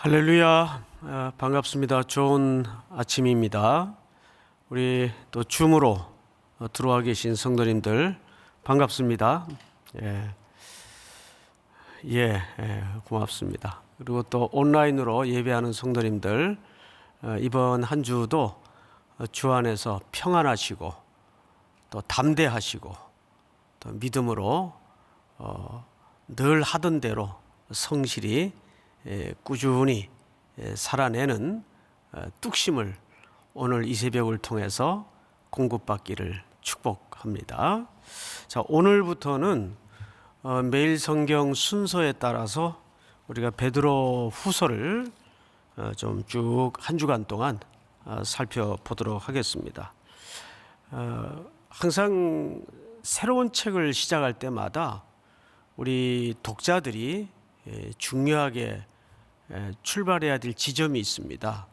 할렐루야. 반갑습니다. 좋은 아침입니다. 우리 또 줌으로 들어와 계신 성도님들 반갑습니다. 고맙습니다. 그리고 또 온라인으로 예배하는 성도님들 이번 한 주도 주 안에서 평안하시고 또 담대하시고 또 믿음으로 늘 하던 대로 성실히 꾸준히 살아내는 뚝심을 오늘 이 새벽을 통해서 공급받기를 축복합니다. 자, 오늘부터는 매일 성경 순서에 따라서 우리가 베드로 후서를 좀 쭉 한 주간 동안 살펴보도록 하겠습니다. 항상 새로운 책을 시작할 때마다 우리 독자들이 중요하게 출발해야 될 지점이 있습니다.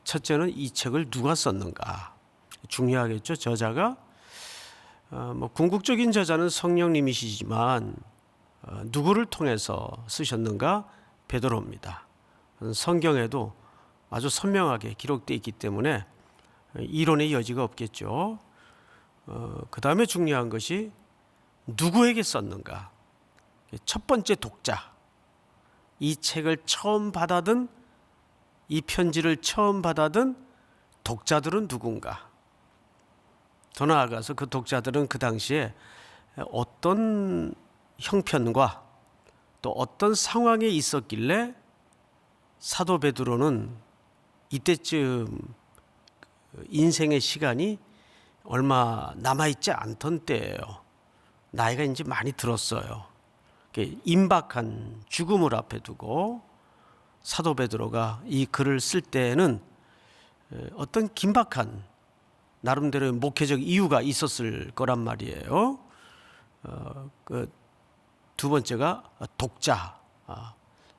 첫째는 이 책을 누가 썼는가 중요하겠죠. 저자가 궁극적인 저자는 성령님이시지만 누구를 통해서 쓰셨는가? 베드로입니다. 성경에도 아주 선명하게 기록되어 있기 때문에 이론의 여지가 없겠죠. 그 다음에 중요한 것이 누구에게 썼는가? 첫 번째 독자, 이 책을 처음 받아든, 이 편지를 처음 받아든 독자들은 누군가? 더 나아가서 그 독자들은 그 당시에 어떤 형편과 또 어떤 상황에 있었길래 사도 베드로는 이때쯤 인생의 시간이 얼마 남아있지 않던 때예요. 나이가 이제 많이 들었어요. 임박한 죽음을 앞에 두고 사도 베드로가 이 글을 쓸 때는 어떤 긴박한 나름대로의 목회적 이유가 있었을 거란 말이에요. 그 두 번째가 독자.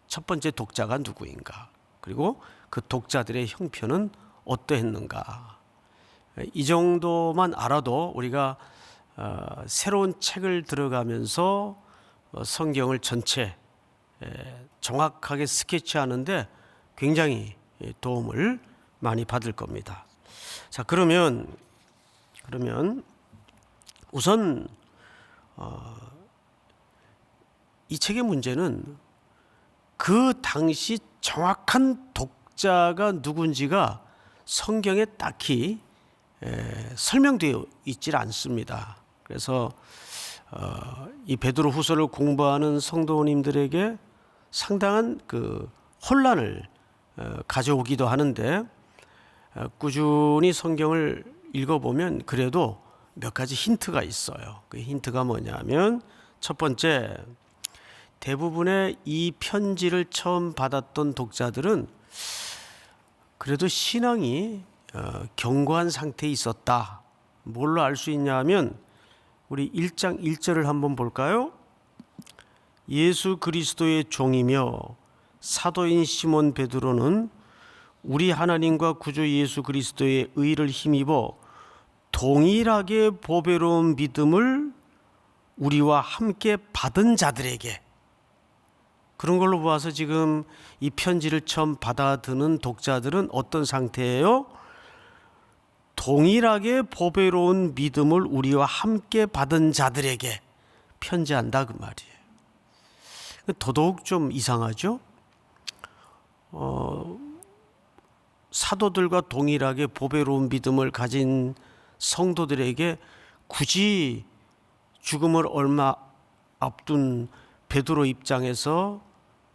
첫 번째 독자가 누구인가? 그리고 그 독자들의 형편은 어떠했는가? 이 정도만 알아도 우리가 새로운 책을 들어가면서 성경을 전체 정확하게 스케치하는데 굉장히 도움을 많이 받을 겁니다. 자, 그러면 우선 이 책의 문제는 그 당시 정확한 독자가 누군지가 성경에 딱히 설명되어 있질 않습니다. 그래서 이 베드로 후서를 공부하는 성도님들에게 상당한 그 혼란을 가져오기도 하는데 꾸준히 성경을 읽어보면 그래도 몇 가지 힌트가 있어요. 그 힌트가 뭐냐면 첫 번째, 대부분의 이 편지를 처음 받았던 독자들은 그래도 신앙이 견고한 상태에 있었다. 뭘로 알 수 있냐면 우리 1장 1절을 한번 볼까요? 예수 그리스도의 종이며 사도인 시몬 베드로는 우리 하나님과 구주 예수 그리스도의 의를 힘입어 동일하게 보배로운 믿음을 우리와 함께 받은 자들에게, 그런 걸로 보아서 지금 이 편지를 처음 받아드는 독자들은 어떤 상태예요? 동일하게 보배로운 믿음을 우리와 함께 받은 자들에게 편지한다 그 말이에요. 더더욱 좀 이상하죠? 사도들과 동일하게 보배로운 믿음을 가진 성도들에게 굳이 죽음을 얼마 앞둔 베드로 입장에서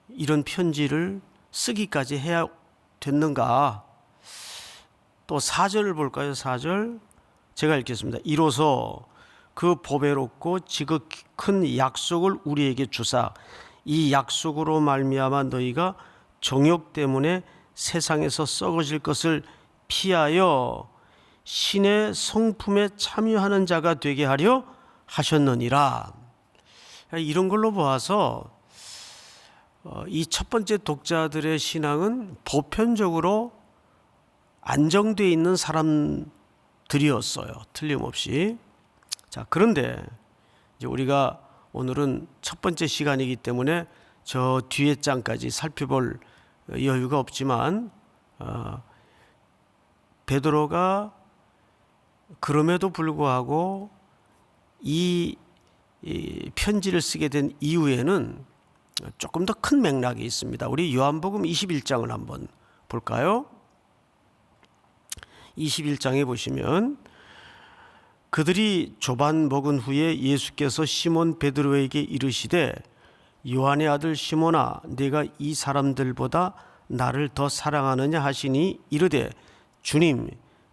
이런 편지를 쓰기까지 해야 됐는가? 또 4절을 볼까요? 4절 제가 읽겠습니다. 이로써 그 보배롭고 지극히 큰 약속을 우리에게 주사 이 약속으로 말미암아 너희가 정욕 때문에 세상에서 썩어질 것을 피하여 신의 성품에 참여하는 자가 되게 하려 하셨느니라. 이런 걸로 보아서 이 첫 번째 독자들의 신앙은 보편적으로 안정되어 있는 사람들이었어요. 틀림없이. 자, 그런데 이제 우리가 오늘은 첫 번째 시간이기 때문에 저 뒤에 장까지 살펴볼 여유가 없지만 베드로가 그럼에도 불구하고 이 편지를 쓰게 된 이유에는 조금 더 큰 맥락이 있습니다. 우리 요한복음 21장을 한번 볼까요? 21장에 보시면 그들이 조반 먹은 후에 예수께서 시몬 베드로에게 이르시되 요한의 아들 시몬아 네가 이 사람들보다 나를 더 사랑하느냐 하시니 이르되 주님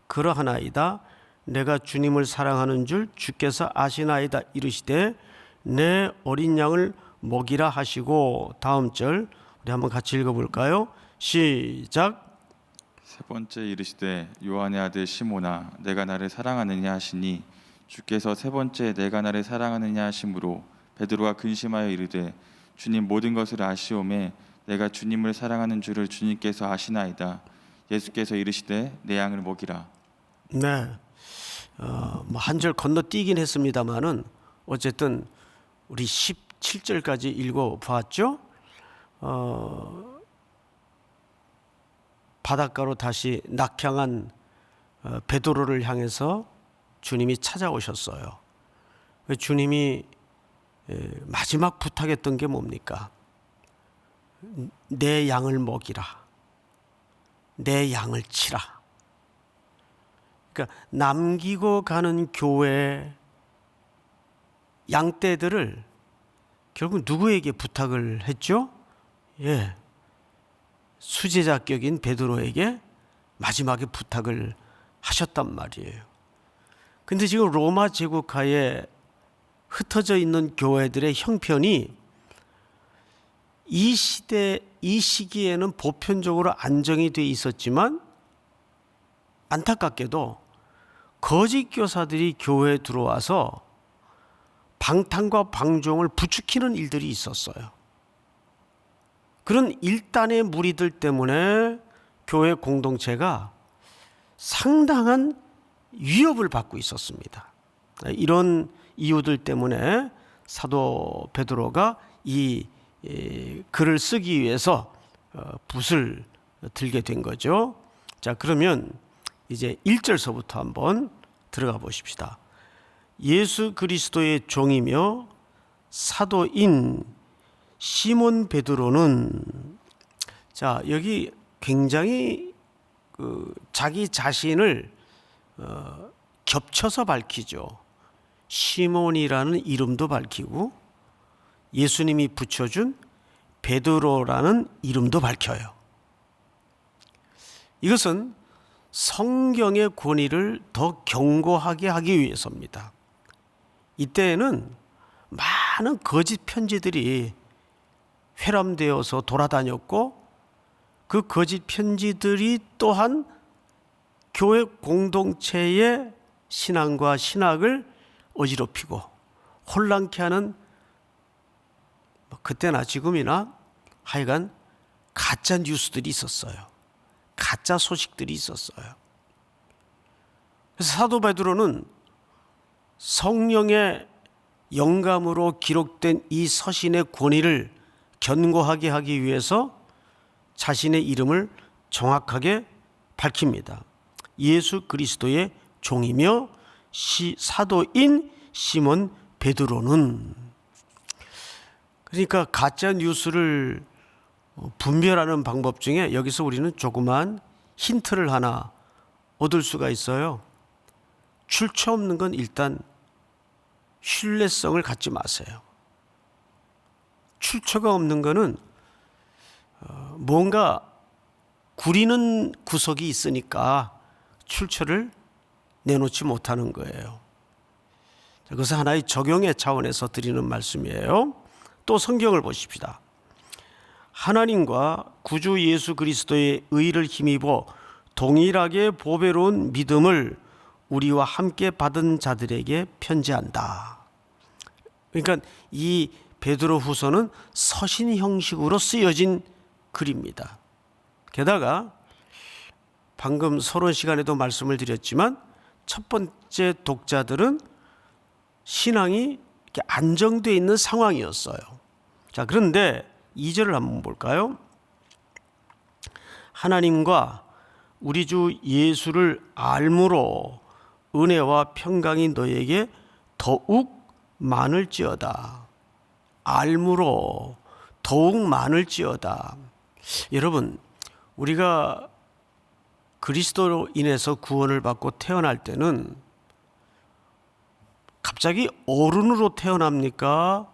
그러하나이다. 내가 주님을 사랑하는 줄 주께서 아시나이다. 이르시되 내 어린 양을 먹이라 하시고, 다음 절 우리 한번 같이 읽어볼까요? 시작. 세 번째 이르시되 요한의 아들 시몬아 내가 나를 사랑하느냐 하시니 주께서 세 번째 내가 나를 사랑하느냐 하심으로 베드로가 근심하여 이르되 주님 모든 것을 아시오매 내가 주님을 사랑하는 줄을 주님께서 아시나이다. 예수께서 이르시되 내 양을 먹이라. 네, 한 절 건너뛰긴 했습니다만은 어쨌든 우리 17절까지 읽어보았죠. 바닷가로 다시 낙향한 베드로를 향해서 주님이 찾아오셨어요. 주님이 마지막 부탁했던 게 뭡니까? 내 양을 먹이라. 내 양을 치라. 그러니까 남기고 가는 교회 양떼들을 결국 누구에게 부탁을 했죠? 수제자격인 베드로에게 마지막에 부탁을 하셨단 말이에요. 근데 지금 로마 제국하에 흩어져 있는 교회들의 형편이 이 시기에는 보편적으로 안정이 돼 있었지만 안타깝게도 거짓 교사들이 교회에 들어와서 방탕과 방종을 부추기는 일들이 있었어요. 그런 일단의 무리들 때문에 교회 공동체가 상당한 위협을 받고 있었습니다. 이런 이유들 때문에 사도 베드로가 이 글을 쓰기 위해서 붓을 들게 된 거죠. 자, 그러면 이제 1절서부터 한번 들어가 보십시다. 예수 그리스도의 종이며 사도인 시몬 베드로는, 자, 여기 굉장히 자기 자신을 겹쳐서 밝히죠. 시몬이라는 이름도 밝히고 예수님이 붙여준 베드로라는 이름도 밝혀요. 이것은 성경의 권위를 더 견고하게 하기 위해서입니다. 이때에는 많은 거짓 편지들이 회람되어서 돌아다녔고 그 거짓 편지들이 또한 교회 공동체의 신앙과 신학을 어지럽히고 혼란케 하는, 그때나 지금이나 하여간 가짜 뉴스들이 있었어요. 가짜 소식들이 있었어요. 그래서 사도 베드로는 성령의 영감으로 기록된 이 서신의 권위를 견고하게 하기 위해서 자신의 이름을 정확하게 밝힙니다. 예수 그리스도의 종이며 사도인 시몬 베드로는, 그러니까 가짜 뉴스를 분별하는 방법 중에 여기서 우리는 조그만 힌트를 하나 얻을 수가 있어요. 출처 없는 건 일단 신뢰성을 갖지 마세요. 출처가 없는 거는 뭔가 구리는 구석이 있으니까 출처를 내놓지 못하는 거예요. 그것은 하나의 적용의 차원에서 드리는 말씀이에요. 또 성경을 보십시다. 하나님과 구주 예수 그리스도의 의를 힘입어 동일하게 보배로운 믿음을 우리와 함께 받은 자들에게 편지한다. 그러니까 이 베드로 후서는 서신 형식으로 쓰여진 글입니다. 게다가 방금 서론 시간에도 말씀을 드렸지만 첫 번째 독자들은 신앙이 이렇게 안정되어 있는 상황이었어요. 자, 그런데 2절을 한번 볼까요? 하나님과 우리 주 예수를 알므로 은혜와 평강이 너에게 더욱 많을지어다. 알므로 더욱 많을지어다. 여러분, 우리가 그리스도로 인해서 구원을 받고 태어날 때는 갑자기 어른으로 태어납니까?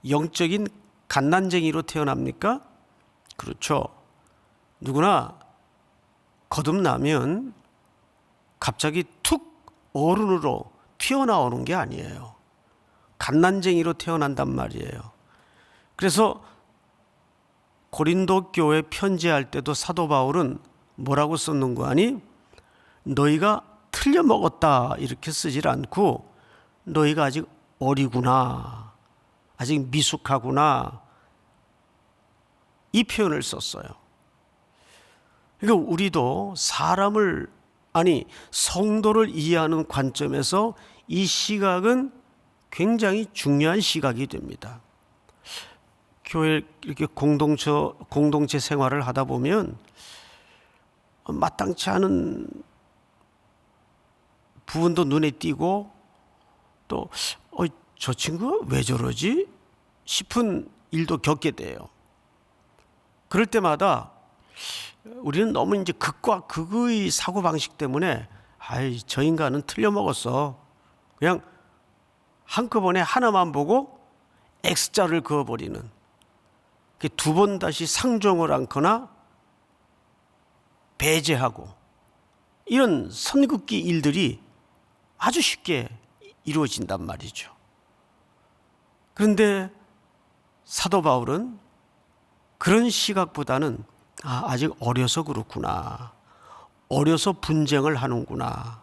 영적인 갓난쟁이로 태어납니까? 그렇죠. 누구나 거듭나면 갑자기 툭 어른으로 튀어나오는 게 아니에요. 갓난쟁이로 태어난단 말이에요. 그래서 고린도 교회 편지할 때도 사도 바울은 뭐라고 썼는 거 아니? 너희가 틀려 먹었다 이렇게 쓰질 않고 너희가 아직 어리구나, 아직 미숙하구나, 이 표현을 썼어요. 그러니까 우리도 사람을, 아니 성도를 이해하는 관점에서 이 시각은 굉장히 중요한 시각이 됩니다. 교회 이렇게 공동체 생활을 하다 보면 마땅치 않은 부분도 눈에 띄고 또 저 친구가 왜 저러지 싶은 일도 겪게 돼요. 그럴 때마다 우리는 너무 이제 극과 극의 사고방식 때문에 저 인간은 틀려먹었어, 그냥 한꺼번에 하나만 보고 X자를 그어버리는, 두 번 다시 상종을 않거나 배제하고 이런 선긋기 일들이 아주 쉽게 이루어진단 말이죠. 그런데 사도 바울은 그런 시각보다는 아직 어려서 그렇구나, 어려서 분쟁을 하는구나,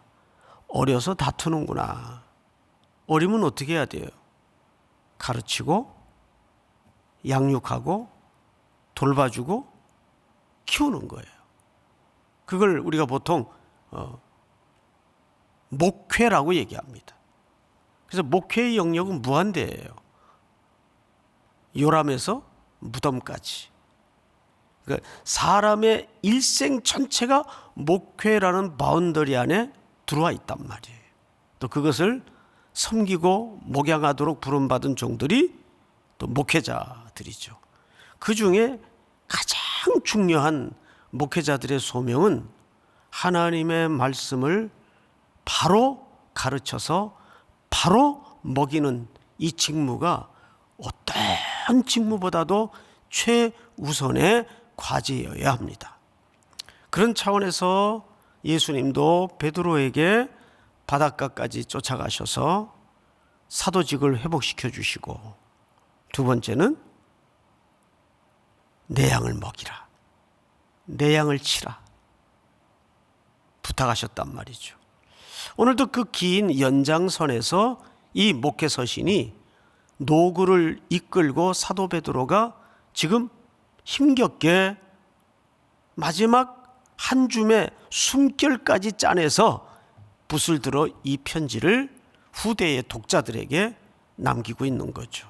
어려서 다투는구나. 어리면 어떻게 해야 돼요? 가르치고 양육하고 돌봐주고 키우는 거예요. 그걸 우리가 보통 목회라고 얘기합니다. 그래서 목회의 영역은 무한대예요. 요람에서 무덤까지. 그러니까 사람의 일생 전체가 목회라는 바운더리 안에 들어와 있단 말이에요. 또 그것을 섬기고 목양하도록 부름받은 종들이 또 목회자들이죠. 그 중에 가장 중요한 목회자들의 소명은 하나님의 말씀을 바로 가르쳐서 바로 먹이는 이 직무가 어떤 직무보다도 최우선의 과제여야 합니다. 그런 차원에서 예수님도 베드로에게 바닷가까지 쫓아가셔서 사도직을 회복시켜 주시고, 두 번째는 내 양을 먹이라, 내 양을 치라 부탁하셨단 말이죠. 오늘도 그 긴 연장선에서 이 목회 서신이 노구를 이끌고 사도 베드로가 지금 힘겹게 마지막 한 줌의 숨결까지 짜내서 붓을 들어 이 편지를 후대의 독자들에게 남기고 있는 거죠.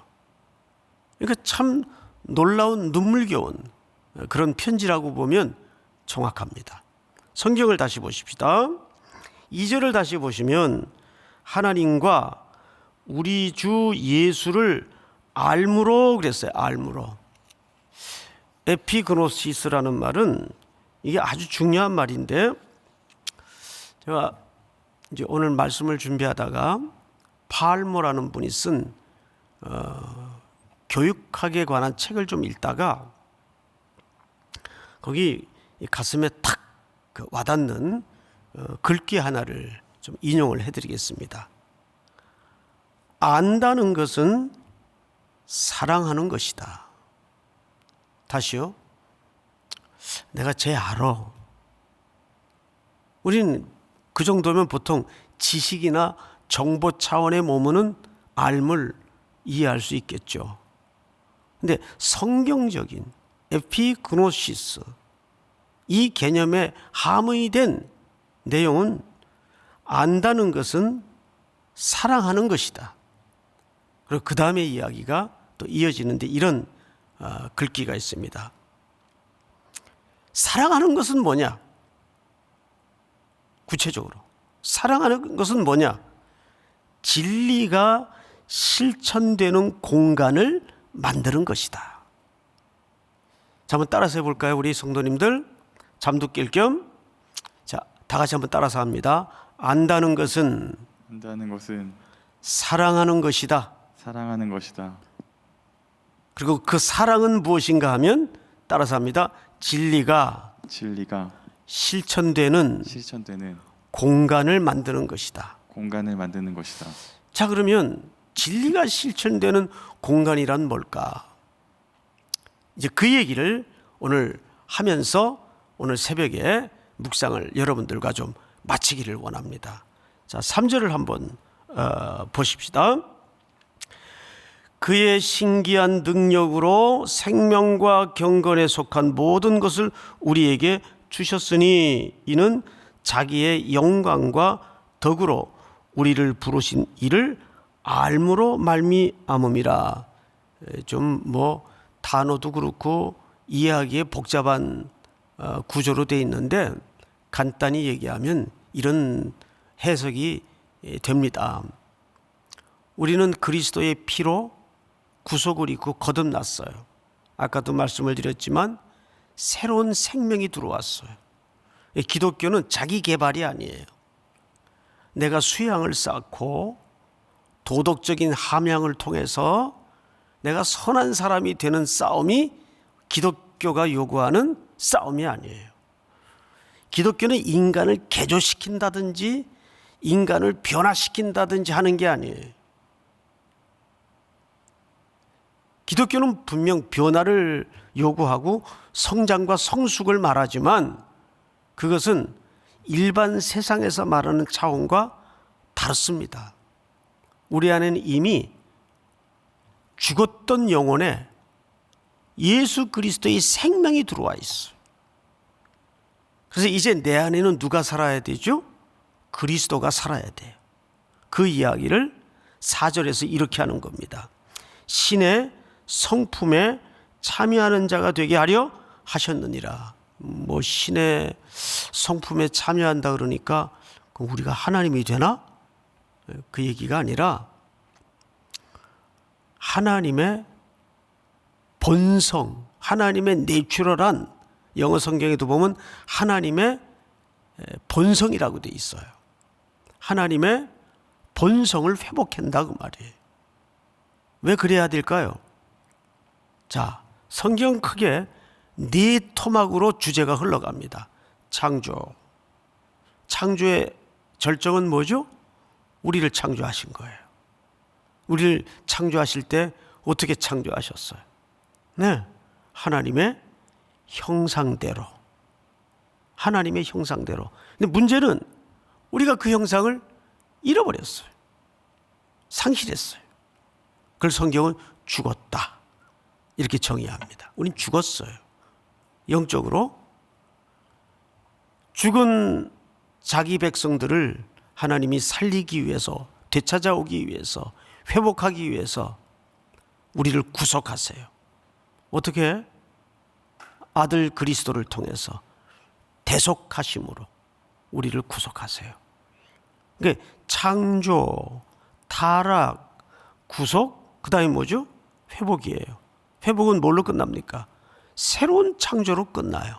그러니까 참 놀라운 눈물겨운 그런 편지라고 보면 정확합니다. 성경을 다시 보십시다. 2절을 다시 보시면 하나님과 우리 주 예수를 알므로 그랬어요. 알므로. 에피그노시스라는 말은 이게 아주 중요한 말인데, 제가 이제 오늘 말씀을 준비하다가 팔모라는 분이 쓴 교육학에 관한 책을 좀 읽다가 거기 가슴에 탁 와닿는 글귀 하나를 좀 인용을 해드리겠습니다. 안다는 것은 사랑하는 것이다. 다시요. 내가 쟤 알아. 우리는 그 정도면 보통 지식이나 정보 차원의 몸은 알물 이해할 수 있겠죠. 근데 성경적인 에피그노시스, 이 개념에 함의된 내용은 안다는 것은 사랑하는 것이다. 그리고 그 다음에 이야기가 또 이어지는데 이런 글귀가 있습니다. 사랑하는 것은 뭐냐? 구체적으로 사랑하는 것은 뭐냐? 진리가 실천되는 공간을 만드는 것이다. 자, 한번 따라서 해볼까요? 우리 성도님들 잠도 깰 겸, 자, 다 같이 한번 따라서 합니다. 안다는 것은 사랑하는 것이다. 사랑하는 것이다. 그리고 그 사랑은 무엇인가 하면 따라서 합니다. 진리가 실천되는 공간을 만드는 것이다. 자, 그러면 진리가 실천되는 공간이란 뭘까? 이제 그 얘기를 오늘 하면서 오늘 새벽에 묵상을 여러분들과 좀 마치기를 원합니다. 자, 3절을 한번 보십시다. 그의 신기한 능력으로 생명과 경건에 속한 모든 것을 우리에게 주셨으니 이는 자기의 영광과 덕으로 우리를 부르신 이를 알므로 말미암음이라. 좀 뭐 단어도 그렇고 이해하기에 복잡한 구조로 되어 있는데 간단히 얘기하면 이런 해석이 됩니다. 우리는 그리스도의 피로 구속을 입고 거듭났어요. 아까도 말씀을 드렸지만 새로운 생명이 들어왔어요. 기독교는 자기 개발이 아니에요. 내가 수양을 쌓고 도덕적인 함양을 통해서 내가 선한 사람이 되는 싸움이 기독교가 요구하는 싸움이 아니에요. 기독교는 인간을 개조시킨다든지 인간을 변화시킨다든지 하는 게 아니에요. 기독교는 분명 변화를 요구하고 성장과 성숙을 말하지만 그것은 일반 세상에서 말하는 차원과 다릅니다. 우리 안에는 이미 죽었던 영혼에 예수 그리스도의 생명이 들어와 있어요. 그래서 이제 내 안에는 누가 살아야 되죠? 그리스도가 살아야 돼요. 그 이야기를 4절에서 이렇게 하는 겁니다. 신의 성품에 참여하는 자가 되게 하려 하셨느니라. 뭐 신의 성품에 참여한다 그러니까 그럼 우리가 하나님이 되나? 그 얘기가 아니라 하나님의 본성, 하나님의 내추럴한, 영어 성경에도 보면 하나님의 본성이라고 돼 있어요. 하나님의 본성을 회복한다 그 말이에요. 왜 그래야 될까요? 자, 성경 크게 네 토막으로 주제가 흘러갑니다. 창조. 창조의 절정은 뭐죠? 우리를 창조하신 거예요. 우리를 창조하실 때 어떻게 창조하셨어요? 네, 하나님의 형상대로. 하나님의 형상대로. 근데 문제는 우리가 그 형상을 잃어버렸어요. 상실했어요. 그걸 성경은 죽었다 이렇게 정의합니다. 우린 죽었어요. 영적으로 죽은 자기 백성들을 하나님이 살리기 위해서, 되찾아오기 위해서, 회복하기 위해서 우리를 구속하세요. 어떻게? 아들 그리스도를 통해서 대속하심으로 우리를 구속하세요. 그러니까 창조, 타락, 구속, 그 다음에 뭐죠? 회복이에요. 회복은 뭘로 끝납니까? 새로운 창조로 끝나요.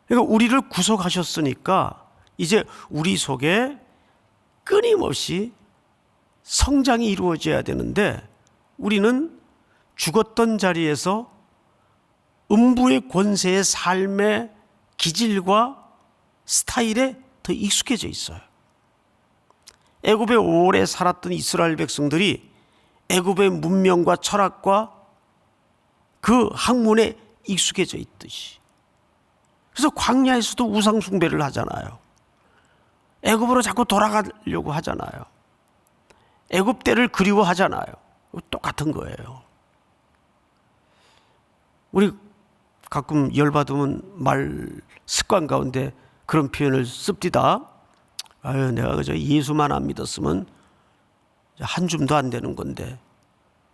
그러니까 우리를 구속하셨으니까 이제 우리 속에 끊임없이 성장이 이루어져야 되는데 우리는 죽었던 자리에서 음부의 권세의 삶의 기질과 스타일에 더 익숙해져 있어요. 애굽에 오래 살았던 이스라엘 백성들이 애굽의 문명과 철학과 그 학문에 익숙해져 있듯이. 그래서 광야에서도 우상 숭배를 하잖아요. 애굽으로 자꾸 돌아가려고 하잖아요. 애굽 때를 그리워하잖아요. 똑같은 거예요. 우리 가끔 열받으면 말 습관 가운데 그런 표현을 씁디다. 아유, 내가 그저 예수만 안 믿었으면 한 줌도 안 되는 건데,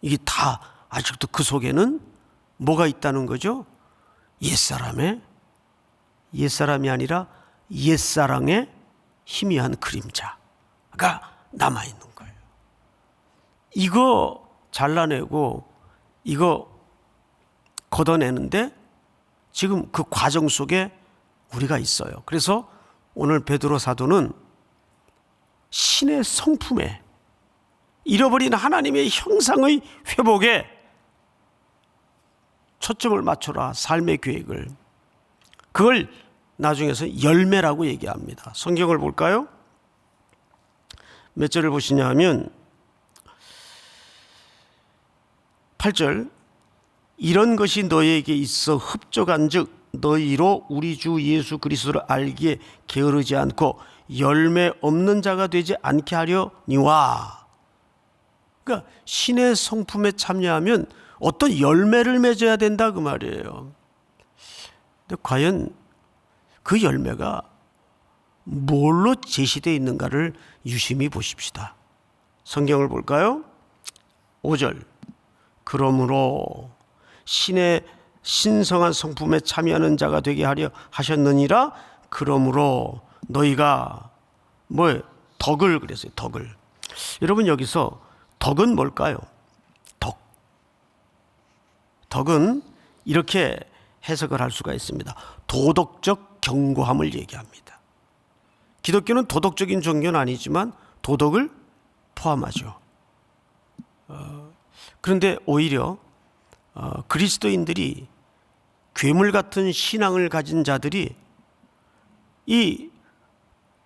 이게 다 아직도 그 속에는 뭐가 있다는 거죠? 옛사람이 아니라 옛사랑의 희미한 그림자가 남아있는 거예요. 이거 잘라내고 이거 걷어내는데 지금 그 과정 속에 우리가 있어요. 그래서 오늘 베드로 사도는 신의 성품에, 잃어버린 하나님의 형상의 회복에 초점을 맞춰라, 삶의 계획을. 그걸 나중에서 열매라고 얘기합니다. 성경을 볼까요? 몇 절을 보시냐 하면 8절, 이런 것이 너희에게 있어 흡족한 즉 너희로 우리 주 예수 그리스도를 알기에 게으르지 않고 열매 없는 자가 되지 않게 하려니와. 그러니까 신의 성품에 참여하면 어떤 열매를 맺어야 된다 그 말이에요. 근데 과연 그 열매가 뭘로 제시되어 있는가를 유심히 보십시다. 성경을 볼까요? 5절, 그러므로 신의 신성한 성품에 참여하는 자가 되게 하려 하셨느니라. 그러므로 너희가 덕을 그랬어요. 덕을. 여러분, 여기서 덕은 뭘까요? 덕은 이렇게 해석을 할 수가 있습니다. 도덕적 견고함을 얘기합니다. 기독교는 도덕적인 종교는 아니지만 도덕을 포함하죠. 그런데 오히려 그리스도인들이, 괴물 같은 신앙을 가진 자들이, 이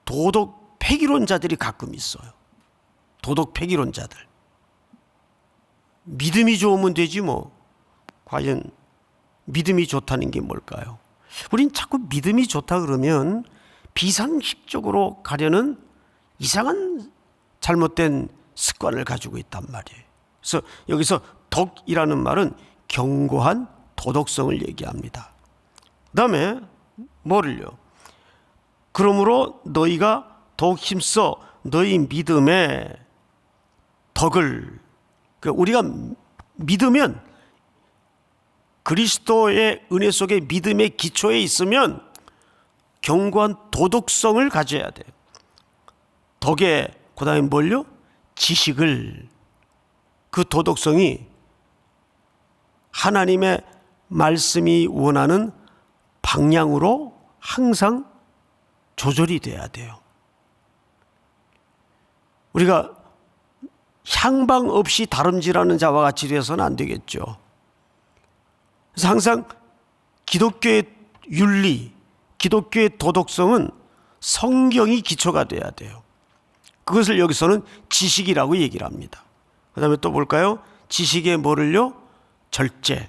도덕 폐기론자들이 가끔 있어요. 도덕 폐기론자들. 믿음이 좋으면 되지 뭐. 과연 믿음이 좋다는 게 뭘까요? 우린 자꾸 믿음이 좋다 그러면 비상식적으로 가려는 이상한 잘못된 습관을 가지고 있단 말이에요. 그래서 여기서 덕이라는 말은 견고한 도덕성을 얘기합니다. 그 다음에 뭐를요? 그러므로 너희가 더욱 힘써 너희 믿음의 덕을, 우리가 믿으면, 그리스도의 은혜 속에 믿음의 기초에 있으면 견고한 도덕성을 가져야 돼요. 덕에 그 다음에 뭘요? 지식을. 그 도덕성이 하나님의 말씀이 원하는 방향으로 항상 조절이 돼야 돼요. 우리가 향방 없이 다름질하는 자와 같이 되어서는 안 되겠죠. 그래서 항상 기독교의 윤리, 기독교의 도덕성은 성경이 기초가 돼야 돼요. 그것을 여기서는 지식이라고 얘기를 합니다. 그 다음에 또 볼까요? 지식의 뭐를요? 절제.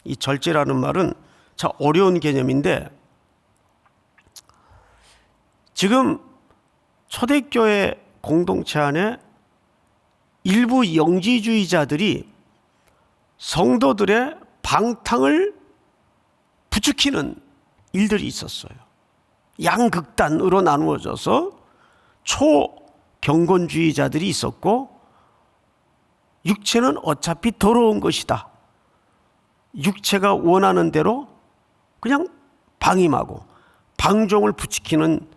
이 절제라는 말은 참 어려운 개념인데, 지금 초대교회 공동체 안에 일부 영지주의자들이 성도들의 방탕을 부추기는 일들이 있었어요. 양극단으로 나누어져서 초경건주의자들이 있었고, 육체는 어차피 더러운 것이다, 육체가 원하는 대로 그냥 방임하고 방종을 부추기는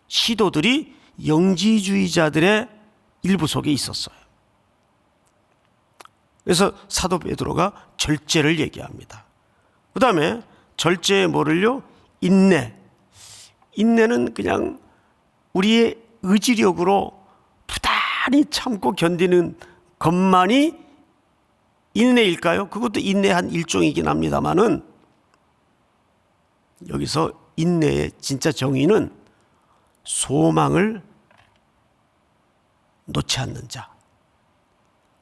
시도들이 영지주의자들의 일부 속에 있었어요. 그래서 사도 베드로가 절제를 얘기합니다. 그 다음에 절제의 뭐를요? 인내. 인내는 그냥 우리의 의지력으로 부단히 참고 견디는 것만이 인내일까요? 그것도 인내의 한 일종이긴 합니다만은, 여기서 인내의 진짜 정의는 소망을 놓지 않는 자,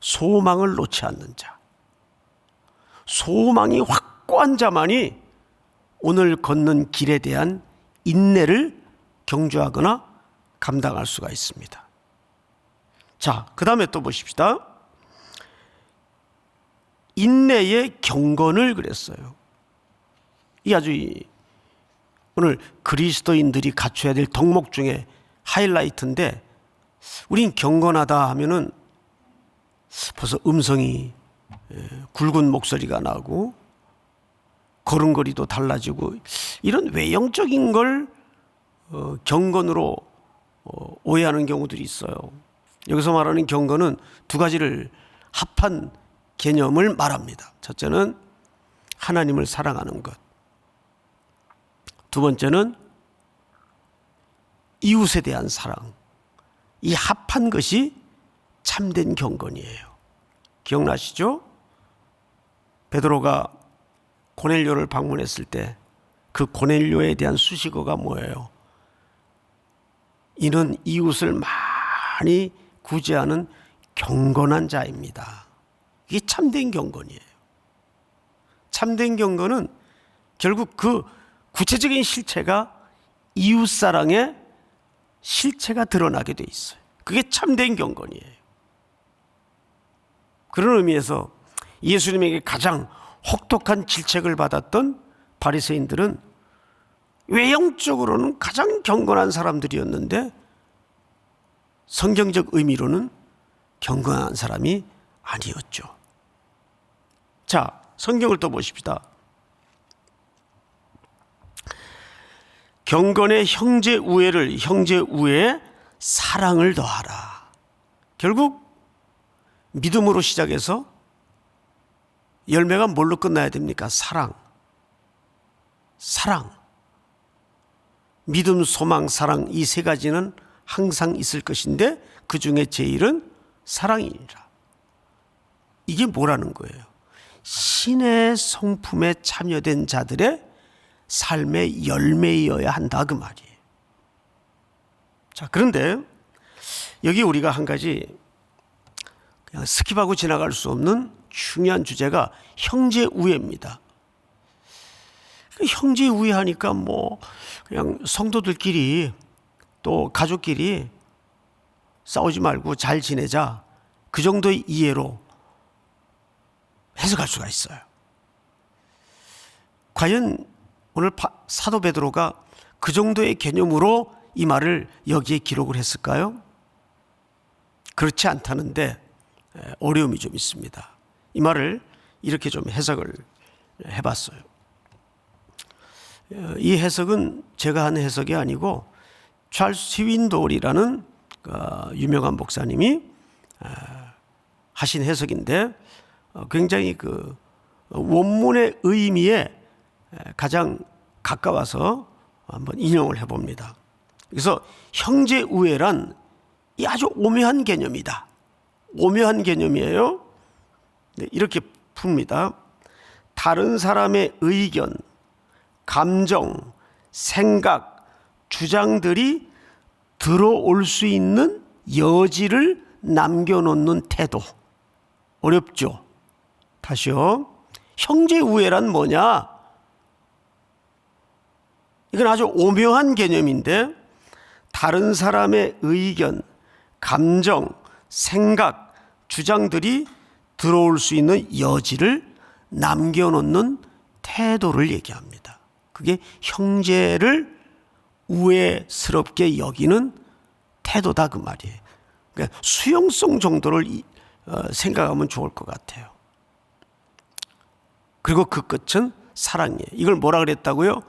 소망을 놓지 않는 자, 소망이 확고한 자만이 오늘 걷는 길에 대한 인내를 경주하거나 감당할 수가 있습니다. 자, 그 다음에 또 보십시다. 인내의 경건을 그랬어요. 이 아주 오늘 그리스도인들이 갖춰야 될 덕목 중에 하이라이트인데, 우린 경건하다 하면은 벌써 음성이 굵은 목소리가 나고 걸음걸이도 달라지고 이런 외형적인 걸 경건으로 오해하는 경우들이 있어요. 여기서 말하는 경건은 두 가지를 합한 개념을 말합니다. 첫째는 하나님을 사랑하는 것, 두 번째는 이웃에 대한 사랑. 이 합한 것이 참된 경건이에요. 기억나시죠? 베드로가 고넬료를 방문했을 때 그 고넬료에 대한 수식어가 뭐예요? 이는 이웃을 많이 구제하는 경건한 자입니다. 이게 참된 경건이에요. 참된 경건은 결국 그 구체적인 실체가 이웃사랑의 실체가 드러나게 돼 있어요. 그게 참된 경건이에요. 그런 의미에서 예수님에게 가장 혹독한 질책을 받았던 바리새인들은 외형적으로는 가장 경건한 사람들이었는데 성경적 의미로는 경건한 사람이 아니었죠. 자, 성경을 또 보십시다. 경건의 형제 우애를 형제 우애에 사랑을 더하라. 결국 믿음으로 시작해서 열매가 뭘로 끝나야 됩니까? 사랑. 믿음, 소망, 사랑, 이 세 가지는 항상 있을 것인데 그 중에 제일은 사랑이니라. 이게 뭐라는 거예요? 신의 성품에 참여된 자들의 삶의 열매이어야 한다, 그 말이에요. 자, 그런데 여기 우리가 한 가지 그냥 스킵하고 지나갈 수 없는 중요한 주제가 형제 우애입니다. 형제 우애하니까 그냥 성도들끼리 또 가족끼리 싸우지 말고 잘 지내자, 그 정도의 이해로 해석할 수가 있어요. 과연 오늘 사도 베드로가 그 정도의 개념으로 이 말을 여기에 기록을 했을까요? 그렇지 않다는데 어려움이 좀 있습니다. 이 말을 이렇게 좀 해석을 해봤어요. 이 해석은 제가 한 해석이 아니고 찰스 스윈돌이라는 유명한 목사님이 하신 해석인데 굉장히 그 원문의 의미에 가장 가까워서 한번 인용을 해봅니다. 그래서 형제 우애란 이 아주 오묘한 개념이다. 오묘한 개념이에요. 이렇게 풉니다. 다른 사람의 의견, 감정, 생각, 주장들이 들어올 수 있는 여지를 남겨놓는 태도. 어렵죠? 다시요. 형제 우애란 뭐냐? 이건 아주 오묘한 개념인데 다른 사람의 의견, 감정, 생각, 주장들이 들어올 수 있는 여지를 남겨놓는 태도를 얘기합니다. 그게 형제를 우애스럽게 여기는 태도다, 그 말이에요. 그러니까 수용성 정도를 생각하면 좋을 것 같아요. 그리고 그 끝은 사랑이에요. 이걸 뭐라 그랬다고요?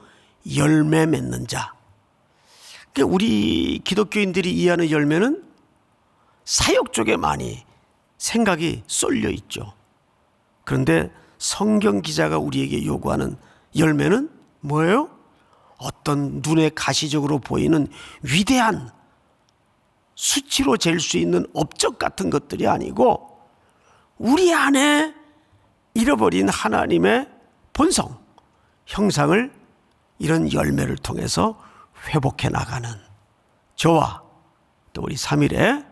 열매 맺는 자. 그러니까 우리 기독교인들이 이해하는 열매는 사역 쪽에 많이 생각이 쏠려 있죠. 그런데 성경 기자가 우리에게 요구하는 열매는 뭐예요? 어떤 눈에 가시적으로 보이는 위대한 수치로 잴 수 있는 업적 같은 것들이 아니고 우리 안에 잃어버린 하나님의 본성, 형상을 이런 열매를 통해서 회복해 나가는 저와 또 우리 3일에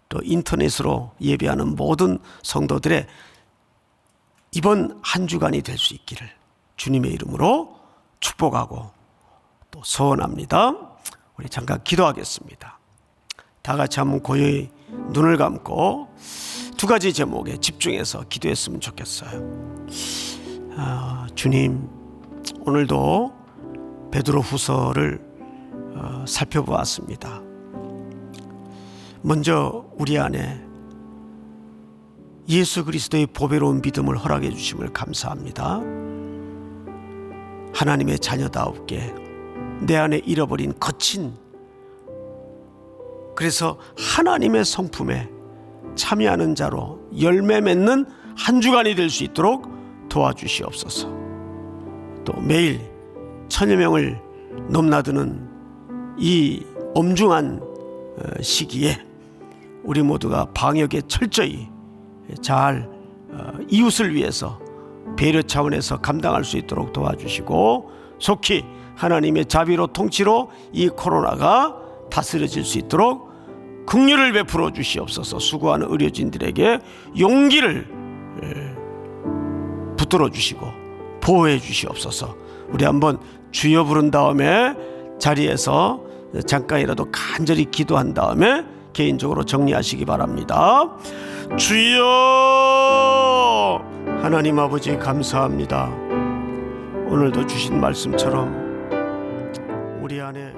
또 인터넷으로 예배하는 모든 성도들의 이번 한 주간이 될 수 있기를 주님의 이름으로 축복하고 또 소원합니다. 우리 잠깐 기도하겠습니다. 다 같이 한번 고요히 눈을 감고 두 가지 제목에 집중해서 기도했으면 좋겠어요. 주님, 오늘도 베드로 후서를 살펴보았습니다. 먼저 우리 안에 예수 그리스도의 보배로운 믿음을 허락해 주심을 감사합니다. 하나님의 자녀다옵게 내 안에 잃어버린 거친, 그래서 하나님의 성품에 참여하는 자로 열매 맺는 한 주간이 될 수 있도록 도와주시옵소서. 또 매일 1000여 명을 넘나드는 이 엄중한 시기에 우리 모두가 방역에 철저히 잘 이웃을 위해서 배려 차원에서 감당할 수 있도록 도와주시고, 속히 하나님의 자비로 통치로 이 코로나가 다스려질 수 있도록 긍휼을 베풀어 주시옵소서. 수고하는 의료진들에게 용기를 붙들어 주시고 보호해 주시옵소서. 우리 한번 주여 부른 다음에 자리에서 잠깐이라도 간절히 기도한 다음에 개인적으로 정리하시기 바랍니다. 주여, 하나님 아버지 감사합니다. 오늘도 주신 말씀처럼 우리 안에